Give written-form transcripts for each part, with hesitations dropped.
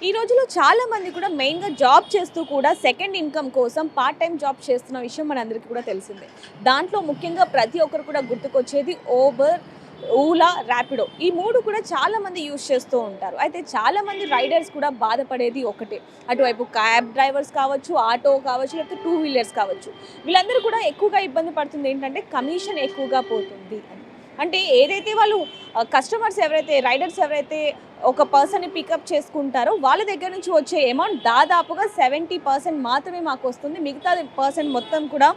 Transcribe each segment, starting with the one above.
ఈ రోజుల్లో చాలా మంది కూడా మెయిన్‌గా జాబ్ చేస్తూ కూడా సెకండ్ ఇన్‌కమ్ కోసం పార్ట్ టైమ్ జాబ్ చేస్తున్న విషయం మనందరికీ కూడా తెలిసిందే. దాంట్లో ముఖ్యంగా ప్రతి ఒక్కరు కూడా గుర్తుకొచ్చేది ఊబర్, ఓలా, ర్యాపిడో. ఈ 3 కూడా చాలా మంది యూజ్ చేస్తూ ఉంటారు. అయితే చాలా మంది రైడర్స్ కూడా బాధపడేది ఒకటే. అటువైపు క్యాబ్ డ్రైవర్స్ కావచ్చు, ఆటో కావచ్చు, లేకపోతే టూ వీలర్స్ కావచ్చు. వీళ్ళందరూ కూడా ఎక్కువగా ఇబ్బంది పడుతుంది ఏంటంటే కమిషన్ ఎక్కువగా పోతుంది అని. అంటే ఏదైతే వాళ్ళు కస్టమర్స్ ఎవరైతే రైడర్స్ ఎవరైతే ఒక పర్సన్‌ని పికప్ చేసుకుంటారో వాళ్ళ దగ్గర నుంచి వచ్చే అమౌంట్ దాదాపుగా 70% మాత్రమే మాకొస్తుంది. మిగతా పర్సెంట్ మొత్తం కూడా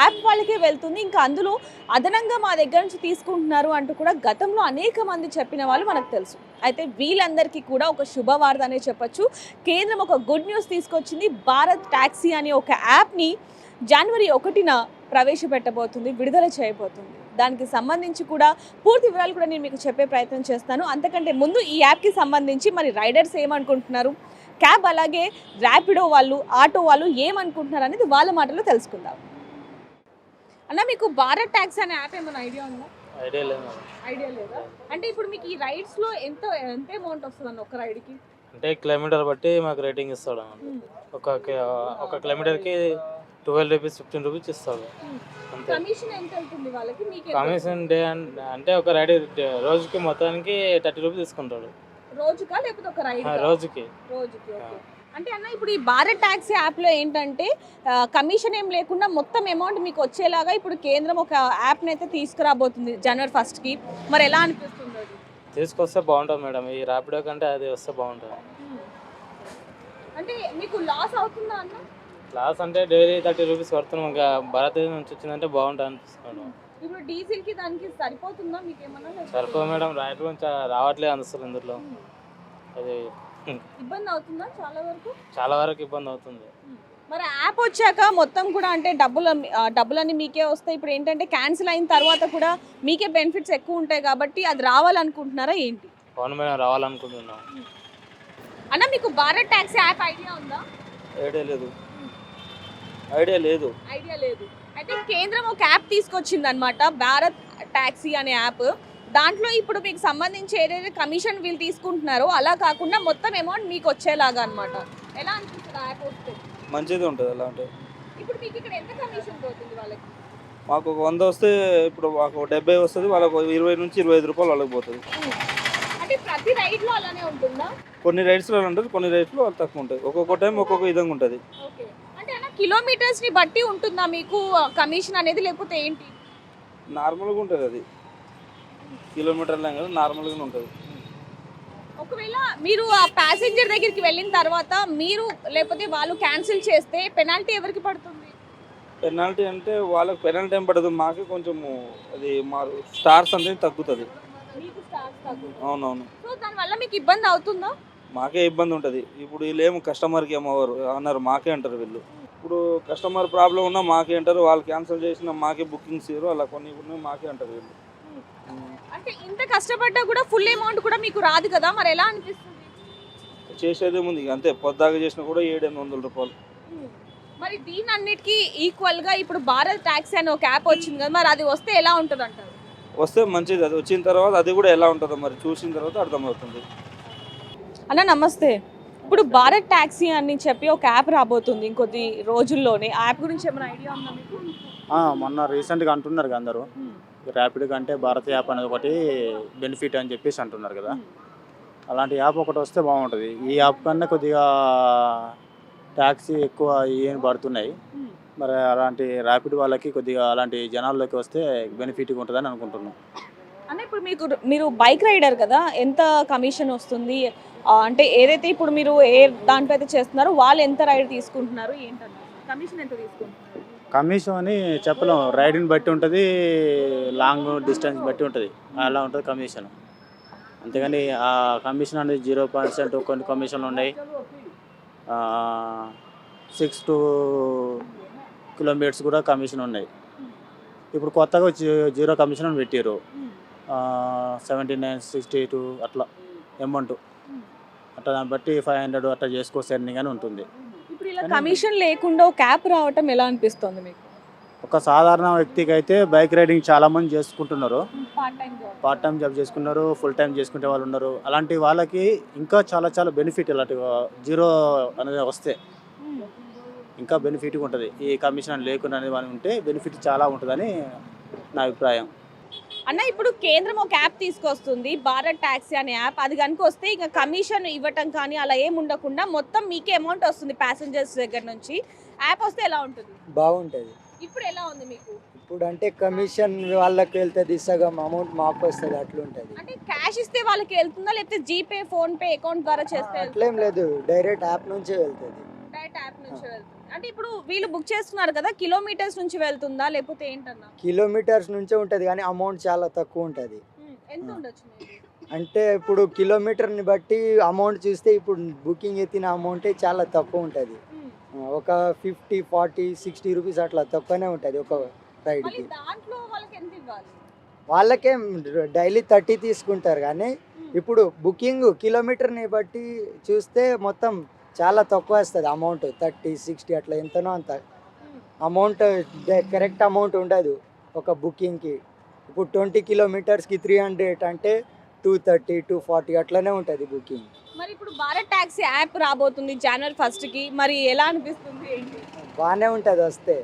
యాప్ వాళ్ళకే వెళ్తుంది. ఇంకా అందులో అదనంగా మా దగ్గర నుంచి తీసుకుంటున్నారు అంటూ కూడా గతంలో అనేక మంది చెప్పిన వాళ్ళు మనకు తెలుసు. అయితే వీళ్ళందరికీ కూడా ఒక శుభవార్త అనే చెప్పొచ్చు. కేంద్రం ఒక గుడ్ న్యూస్ తీసుకొచ్చింది. భారత్ టాక్సీ అనే ఒక యాప్‌ని జనవరి 1న ప్రవేశపెట్టబోతుంది, విడుదల చేయబోతుంది. దానికి సంబంధించి కూడా పూర్తి వివరాలు కూడా నేను మీకు చెప్పే ప్రయత్నం చేస్తాను. అంతకంటే ముందు ఈ యాప్‌కి సంబంధించి మరి రైడర్స్ ఏమనుకుంటున్నారు, క్యాబ్ అలాగే ర్యాపిడో వాళ్ళు, ఆటో వాళ్ళు ఏమనుకుంటున్నారు అనేది వాళ్ళ మాటల్లో తెలుసుకుందాం. అన్న, మీకు భారత్ టాక్సీ అనే యాప్ ఏమైనా ఐడియా ఉందా? ఐడియా లేదు మేడం. ఐడియా లేదా? అంటే ఇప్పుడు మీకు ఈ రైడ్స్‌లో ఎంత ఎంత అమౌంట్ వస్తుందన్న ఒక రైడ్‌కి? అంటే కిలోమీటర్ బట్టి మాకు రేటింగ్ ఇస్తాడు అన్నమాట. ఒక కిలోమీటర్కి 12 రూపీస్ 15 రూపీస్ ఇస్తాడు అంతే. కమిషన్ ఎంత వెళ్తుంది వాళ్ళకి, మీకు కమిషన్ డే అంటే ఒక రైడ్ రోజుకి మొత్తానికి 30 రూపీస్ తీసుకుంటాడు. రోజుకా లేకపోతే ఒక రైడ్? రోజుకి. రోజుకి. ఓకే. అంటే అన్న, ఇప్పుడు ఈ భారత్ టాక్సీ యాప్‌లో ఏంటంటే కమిషన్ ఏం లేకుండా మొత్తం అమౌంట్ మీకు వచ్చేలాగా ఇప్పుడు కేంద్రం ఒక యాప్‌ని అయితే తీసుకురాబోతుంది జనవరి 1కి. మరి ఎలా అనిపిస్తుంది అది? తీసుకొస్తే బాగుంటుంది మేడం. ఈ ర్యాపిడో కంటే అది వస్తే బాగుంటుంది. అంటే మీకు లాస్ అవుతుందా అన్న? లాస్ అంటే డైలీ 30 రూపీస్ కడుతున్నాం. ఇంకా భారతదేశం నుంచి వచ్చిందంటే బాగుంటుంది అనిపిస్తున్నాడు. ఇప్పుడు డీజిల్‌కి దానికి సరిపోతుందా మీకు ఏమన్నా? సరిపో మేడం, రైడ్ నుంచి రావట్లేదు అనిపిస్తుంది ఇందులో. అది ఇబ్బంది అవుతుందా చాలా వరకు? చాలా వరకు ఇబ్బంది అవుతుంది. మరి యాప్ వచ్చాక మొత్తం కూడా అంటే డబ్బులన్నీ మీకే వస్తాయి. ఇప్పుడు ఏంటంటే క్యాన్సిల్ అయిన తర్వాత కూడా మీకే బెనిఫిట్స్ ఎక్కువ ఉంటాయి కాబట్టి అది రావాలనుకుంటున్నారా ఏంటి? అవును మేడం, రావాలనుకుంటున్నాం. అన్న, మీకు భారత్ టాక్సీ యాప్ ఐడియా ఉందా? ఐడియా లేదు. ఐడియా లేదు. ఐడియా లేదు. అయితే కేంద్రం ఒక యాప్ తీసుకొచ్చింది అనమాట, భారత్ టాక్సీ అనే యాప్. దాంట్లో ఇప్పుడు మీకు సంబంధించి ఏదైతే కమిషన్ వీళ్ళు తీసుకుంటున్నారో అలా కాకుండా మొత్తం అమౌంట్ మీకు వచ్చేలాగా అనమాట. ఎలా అనిపిస్తుంది ఆ యాప్ వస్తే? మంచిది ఉంటుంది అలా అంటే. ఇప్పుడు మీకు ఇక్కడ ఎంత కమిషన్ పోతుంది వాళ్ళకి? మాకు ఒక 100 వస్తే ఇప్పుడు మాకు 70 వస్తుంది. వాళ్ళకు 20 నుంచి 25 రూపాయలు వాళ్ళకి పోతుంది. అంటే ప్రతి రైడ్లో అలానే ఉంటుందా? కొన్ని రైడ్స్లో ఉంటుంది, కొన్ని రైడ్స్లో తక్కువ ఉంటుంది. ఒక్కొక్క టైం ఒక్కొక్క విధంగా ఉంటుంది. ఓకే. అంటే అలా కిలోమీటర్స్ని బట్టి ఉంటుందా మీకు కమిషన్ అనేది, లేకపోతే ఏంటి? నార్మల్గా ఉంటుంది. అది కిలోమీటర్లే కదా, నార్మల్గానే ఉంటుంది. ఒకవేళ మీరు ఆ ప్యాసింజర్ దగ్గరికి వెళ్ళిన తర్వాత మీరు లేకపోతే వాళ్ళు క్యాన్సిల్ చేస్తే పెనాల్టీ ఎవరికి పడుతుంది? పెనాల్టీ అంటే వాళ్ళకి పెనాల్టీ ఏం పడదు, మాకే కొంచెము అది మా స్టార్స్ అనేది తగ్గుతుంది. మీకు స్టార్స్ తగ్గుతుంది. అవునవును. సో దానివల్ల మీకు ఇబ్బంది అవుతుందా? మాకే ఇబ్బంది ఉంటుంది. ఇప్పుడు వీళ్ళేమో కస్టమర్కి ఏమో అన్నారు, మాకే అంటారు వీళ్ళు. ఇప్పుడు కస్టమర్ ప్రాబ్లం ఉన్నా మాకే అంటారు, వాళ్ళు క్యాన్సిల్ చేసినా మాకే బుకింగ్స్ ఇవ్వరు, అలా కొన్ని మాకే అంటారు వీళ్ళు. అంటే ఇంత కష్టపడ్డా కూడా ఫుల్ అమౌంట్ కూడా మీకు రాదు కదా, మరి ఎలా అనిపిస్తుంది? చేసేదే ముందు ఇక అంతే, పొద్దాక చేసినా కూడా 700-800 రూపాయలు. మరి దీని అన్నిటికీ ఈక్వల్గా ఇప్పుడు భారత్ టాక్సీ అని ఒక యాప్ వచ్చింది కదా, మరి అది వస్తే ఎలా ఉంటుంది అంటారు? వస్తే మంచిది. అది వచ్చిన తర్వాత అది కూడా ఎలా ఉంటుందో మరి చూసిన తర్వాత అర్థమవుతుంది. అన్న నమస్తే. ఇప్పుడు భారత్ టాక్సీ అని చెప్పి ఒక యాప్ రాబోతుంది ఇంకొద్ది రోజుల్లోనే. ఆ యాప్ గురించి ఏమైనా ఐడియా ఉందా మీకు? మొన్న రీసెంట్గా అంటున్నారు కదా అందరూ, ర్యాపిడ్ కంటే భారత్ యాప్ అనేది ఒకటి బెనిఫిట్ అని చెప్పేసి అంటున్నారు కదా. అలాంటి యాప్ ఒకటి వస్తే బాగుంటుంది. ఈ యాప్ కన్నా కొద్దిగా ట్యాక్సీ ఎక్కువ ఏం పడుతున్నాయి. మరి అలాంటి ర్యాపిడ్ వాళ్ళకి కొద్దిగా అలాంటి జనాల్లోకి వస్తే బెనిఫిట్గా ఉంటుందని అనుకుంటున్నాం. అంటే ఇప్పుడు మీరు బైక్ రైడర్ కదా, ఎంత కమిషన్ వస్తుంది? అంటే ఏదైతే ఇప్పుడు మీరు ఏ దాంట్లో అయితే చేస్తున్నారో వాళ్ళు ఎంత రైడ్ తీసుకుంటున్నారు ఏంటన్నారు, కమిషన్ ఎంత తీసుకుంటున్నారు? కమిషన్ అని చెప్పలేం, రైడ్ని బట్టి ఉంటుంది, లాంగ్ డిస్టెన్స్ బట్టి ఉంటుంది, అలా ఉంటుంది కమిషన్. అంతేగాని ఆ కమిషన్ అనేది 0% కొన్ని కమిషన్లు ఉన్నాయి. 6 కిలోమీటర్స్ కూడా కమిషన్ ఉన్నాయి. ఇప్పుడు కొత్తగా 0 కమిషన్ అని పెట్టారు. 79, 62 అట్లా అమౌంట్. అట్లా దాన్ని బట్టి 500 అట్లా చేసుకోవచ్చు ఎర్నింగ్ అని ఉంటుంది. ఇప్పుడు ఇలా కమిషన్ లేకుండా ఒక యాప్ రావటం ఎలా అనిపిస్తుంది మీకు? ఒక సాధారణ వ్యక్తికి అయితే బైక్ రైడింగ్ చాలామంది చేసుకుంటున్నారు. పార్ట్ టైం జాబ్ చేసుకున్నారు, ఫుల్ టైం చేసుకునే వాళ్ళు ఉన్నారు. అలాంటి వాళ్ళకి ఇంకా చాలా చాలా బెనిఫిట్ ఇలాంటి జీరో అనేది వస్తే ఇంకా బెనిఫిట్గా ఉంటుంది. ఈ కమిషన్ లేకుండా అనేది అని ఉంటే బెనిఫిట్ చాలా ఉంటుందని నా అభిప్రాయం. అన్న ఇప్పుడు కేంద్రం ఒక యాప్ తీసుకొస్తుంది భారత్ టాక్సీ అనే యాప్. అది కనుక వస్తే ఇంకా కమిషన్ ఇవ్వటం కానీ అలా ఏమి ఉండకుండా మొత్తం మీకే అమౌంట్ వస్తుంది ప్యాసింజర్స్ దగ్గర నుంచి. యాప్ వస్తే ఎలా ఉంటుంది? బాగుంటుంది. ఇప్పుడు ఎలా ఉంది మీకు? ఇప్పుడు అంటే కమిషన్ వాళ్ళకి వెళ్తుంది, సగం అమౌంట్ మాకు వస్తుంది, అట్లుంటుంది. అంటే క్యాష్ ఇస్తే వాళ్ళకి వెళ్తుందా లేకపోతే జీపే ఫోన్ పే అకౌంట్ ద్వారా చేస్తే అట్లేం లేదు, డైరెక్ట్ యాప్ నుంచే వెళ్తుంది. డైరెక్ట్ యాప్ నుంచి వెళ్తుంది. అంటే ఇప్పుడు వీళ్ళు బుక్ చేస్తున్నారు కదా, కిలోమీటర్స్ నుంచి వెళ్తుందా లేకపోతే ఏంటన్నా? కిలోమీటర్స్ నుంచే ఉంటుంది కానీ అమౌంట్ చాలా తక్కువ ఉంటుంది. ఎంత ఉండొచ్చు maybe? అంటే ఇప్పుడు కిలోమీటర్ని బట్టి అమౌంట్ చూస్తే ఇప్పుడు బుకింగ్ ఎత్తిన అమౌంటే చాలా తక్కువ ఉంటుంది. ఒక 50, 40, 60 రూపీస్ అట్లా తక్కువనే ఉంటుంది ఒక మళ్ళీ రైడ్కి. దాంట్లో వాళ్ళకి ఎంత ఇవ్వాలి? వాళ్ళకే డైలీ 30 తీసుకుంటారు కానీ ఇప్పుడు బుకింగ్ కిలోమీటర్ని బట్టి చూస్తే మొత్తం చాలా తక్కువ వస్తుంది అమౌంట్. 30, 60 అట్లా ఎంతనో అంత అమౌంట్ కరెక్ట్ అమౌంట్ ఉండదు ఒక బుకింగ్కి. ఇప్పుడు 20 కిలోమీటర్స్కి 300 అంటే 230, 240 అట్లనే ఉంటుంది బుకింగ్. మరి ఇప్పుడు భారత్ టాక్సీ యాప్ రాబోతుంది January 1st. మరి ఎలా అనిపిస్తుంది ఏంటి? బాగానే ఉంటుంది వస్తే.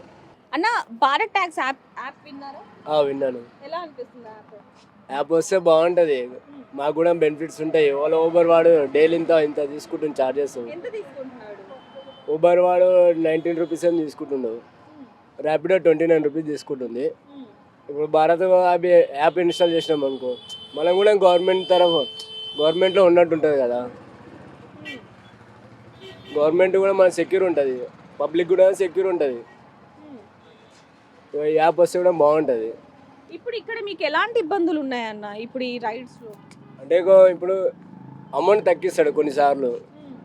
అన్న భారత్ టాక్సీ యాప్ విన్నారా? విన్నాను. ఎలా అనిపిస్తుంది యాప్? యాప్ వస్తే బాగుంటుంది, మాకు కూడా బెనిఫిట్స్ ఉంటాయి. వాళ్ళ ఊబర్ వాడు డైలీ ఇంత తీసుకుంటుంది చార్జెస్. ఎంత తీసుకుంటున్నాడు? ఊబర్ వాడు 19 రూపీస్ అని తీసుకుంటుండు, ర్యాపిడో 29 రూపీస్ తీసుకుంటుంది. ఇప్పుడు భారత్ యాప్ ఇన్స్టాల్ చేసినాం అనుకో, మనం కూడా గవర్నమెంట్లో ఉన్నట్టు ఉంటుంది కదా. గవర్నమెంట్ కూడా మన సెక్యూర్ ఉంటుంది, పబ్లిక్ కూడా సెక్యూర్ ఉంటుంది. ఈ యాప్ వస్తే కూడా బాగుంటుంది. ఇప్పుడు ఇక్కడ మీకు ఎలాంటి ఇబ్బందులు ఉన్నాయన్న ఇప్పుడు ఈ రైడ్స్ లో? అంటే ఇప్పుడు అమౌంట్ తగ్గిస్తాడు కొన్నిసార్లు,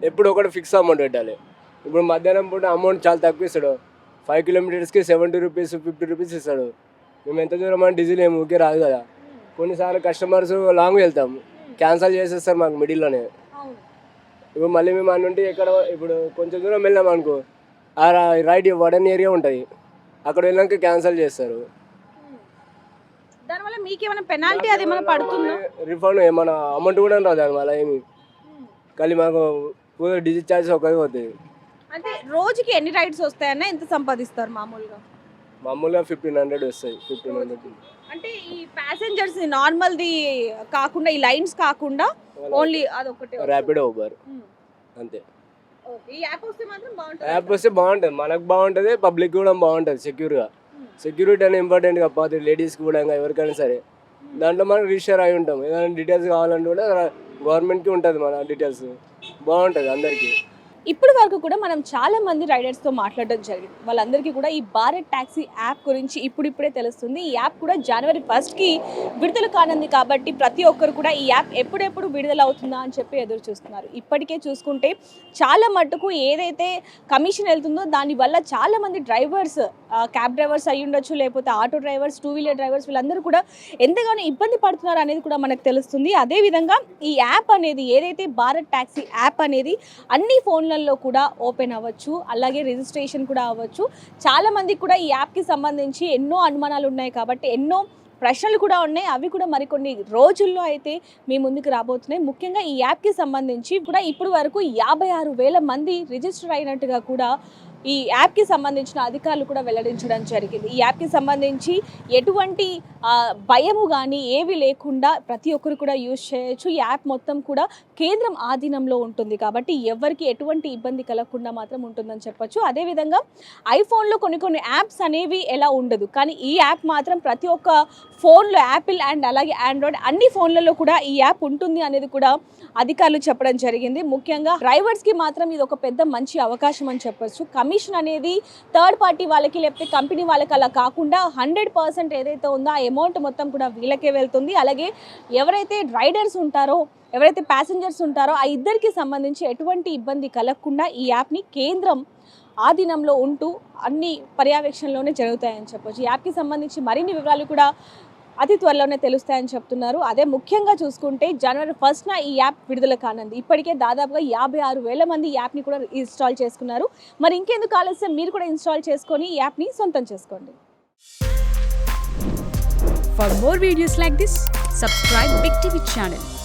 ఎప్పుడు ఒకటి ఫిక్స్ అమౌంట్ పెట్టాలి. ఇప్పుడు మధ్యాహ్నం పూట అమౌంట్ చాలా తక్కువ ఇస్తాడు, 5 కిలోమీటర్స్కి 70 రూపీస్ 50 రూపీస్ ఇస్తాడు. మేము ఎంత దూరం అంటే డీజిల్ ఏమి ఊరికే రాదు కదా. కొన్నిసార్లు కస్టమర్స్ లాంగ్ వెళ్తాం, క్యాన్సల్ చేసేస్తారు మాకు మిడిల్లోనే. ఇప్పుడు మళ్ళీ మేము నుండి ఇప్పుడు కొంచెం దూరం వెళ్ళాం అనుకో, ఆ రైడ్ వడన్ ఏరియా ఉంటుంది, అక్కడ వెళ్ళాక క్యాన్సల్ చేస్తారు. దానివల్ల మీకేమైనా పెనాల్టీ అది ఏమైనా పడుతుందా? రిఫండ్ ఏమైనా అమౌంట్ కూడా రాదు దానివల్ల ఏమి, కానీ మాకు డీజిల్ ఛార్జెస్ ఒకటి పోతుంది. అంటే రోజుకి ఎన్ని రైడ్స్ వస్తాయన్న? ఎంత సంపాదిస్తారు మామూలుగా? మామూలుగా 1500 వస్తాయి. 1500 అంటే ఈ ప్యాసింజర్స్ నార్మల్ది కాకుండా, ఈ లైన్స్ కాకుండా ఓన్లీ అదొకటే ర్యాపిడో ఊబర్ అంతే. ఓకే, ఈ యాప్ వస్తే మాత్రం బాగుంటుంది. యాప్ వస్తే బాగుంటుంది, మనకు బాగుంటుంది, పబ్లిక్ కూడా బాగుంటుంది. సెక్యూరిటీ అనేది ఇంపార్టెంట్ కాకపోతే లేడీస్కి కూడా ఎవరికైనా సరే దాంట్లో మనం రిజిస్టర్ అయి ఉంటాం. ఏదైనా డీటెయిల్స్ కావాలంటే కూడా గవర్నమెంట్కి ఉంటుంది మన డీటెయిల్స్, బాగుంటుంది అందరికీ. ఇప్పటి వరకు కూడా మనం చాలా మంది రైడర్స్తో మాట్లాడడం జరిగింది. వాళ్ళందరికీ కూడా ఈ భారత్ టాక్సీ యాప్ గురించి ఇప్పుడిప్పుడే తెలుస్తుంది. ఈ యాప్ కూడా January 1st విడుదల కానుంది కాబట్టి ప్రతి ఒక్కరు కూడా ఈ యాప్ ఎప్పుడెప్పుడు విడుదల అవుతుందా అని చెప్పి ఎదురు చూస్తున్నారు. ఇప్పటికే చూసుకుంటే చాలా మట్టుకు ఏదైతే కమిషన్ వెళ్తుందో దానివల్ల చాలా మంది డ్రైవర్స్, క్యాబ్ డ్రైవర్స్ అయ్యి ఉండొచ్చు, లేకపోతే ఆటో డ్రైవర్స్, 2-వీలర్ డ్రైవర్స్, వీళ్ళందరూ కూడా ఎంతగానో ఇబ్బంది పడుతున్నారు అనేది కూడా మనకు తెలుస్తుంది. అదేవిధంగా ఈ యాప్ అనేది ఏదైతే భారత్ టాక్సీ యాప్ అనేది అన్ని ఫోన్లలో కూడా ఓపెన్ అవ్వచ్చు, అలాగే రిజిస్ట్రేషన్ కూడా అవ్వచ్చు. చాలామందికి కూడా ఈ యాప్కి సంబంధించి ఎన్నో అనుమానాలు ఉన్నాయి కాబట్టి ఎన్నో ప్రశ్నలు కూడా ఉన్నాయి. అవి కూడా మరికొన్ని రోజుల్లో అయితే మీ ముందుకు రాబోతున్నాయి. ముఖ్యంగా ఈ యాప్కి సంబంధించి కూడా ఇప్పుడు వరకు 56,000 మంది రిజిస్టర్ అయినట్టుగా కూడా ఈ యాప్కి సంబంధించిన అధికారులు కూడా వెల్లడించడం జరిగింది. ఈ యాప్కి సంబంధించి ఎటువంటి భయము కానీ ఏవి లేకుండా ప్రతి ఒక్కరు కూడా యూజ్ చేయొచ్చు. ఈ యాప్ మొత్తం కూడా కేంద్రం ఆధీనంలో ఉంటుంది కాబట్టి ఎవరికి ఎటువంటి ఇబ్బంది కలగకుండా మాత్రం ఉంటుందని చెప్పొచ్చు. అదేవిధంగా ఐఫోన్లో కొన్ని యాప్స్ అనేవి ఎలా ఉండదు, కానీ ఈ యాప్ మాత్రం ప్రతి ఒక్క ఫోన్లో, యాపిల్ అండ్ అలాగే ఆండ్రాయిడ్ అన్ని ఫోన్లలో కూడా ఈ యాప్ ఉంటుంది అనేది కూడా అధికారులు చెప్పడం జరిగింది. ముఖ్యంగా డ్రైవర్స్కి మాత్రం ఇది ఒక పెద్ద మంచి అవకాశం అని చెప్పొచ్చు. కమిషన్ అనేది థర్డ్ పార్టీ వాళ్ళకి లేకపోతే కంపెనీ వాళ్ళకి అలా కాకుండా 100% ఏదైతే ఉందో ఆ అమౌంట్ మొత్తం కూడా వీళ్ళకే వెళ్తుంది. అలాగే ఎవరైతే రైడర్స్ ఉంటారో, ఎవరైతే ప్యాసింజర్స్ ఉంటారో ఆ ఇద్దరికి సంబంధించి ఎటువంటి ఇబ్బంది కలగకుండా ఈ యాప్ని కేంద్రం ఆధీనంలో ఉంటూ అన్ని పర్యవేక్షణలోనే జరుగుతాయని చెప్పొచ్చు. ఈ యాప్కి సంబంధించి మరిన్ని వివరాలు కూడా అతి త్వరలోనే తెలుస్తాయని చెప్తున్నారు. అదే ముఖ్యంగా చూసుకుంటే January 1st ఈ యాప్ విడుదల కానుంది. ఇప్పటికే దాదాపుగా 56,000 మంది ఈ యాప్ని కూడా ఇన్స్టాల్ చేసుకున్నారు. మరి ఇంకెందుకు ఆలస్యం, మీరు కూడా ఇన్స్టాల్ చేసుకొని ఈ యాప్ని సొంతం చేసుకోండి. For more videos like this, subscribe Big TV channel.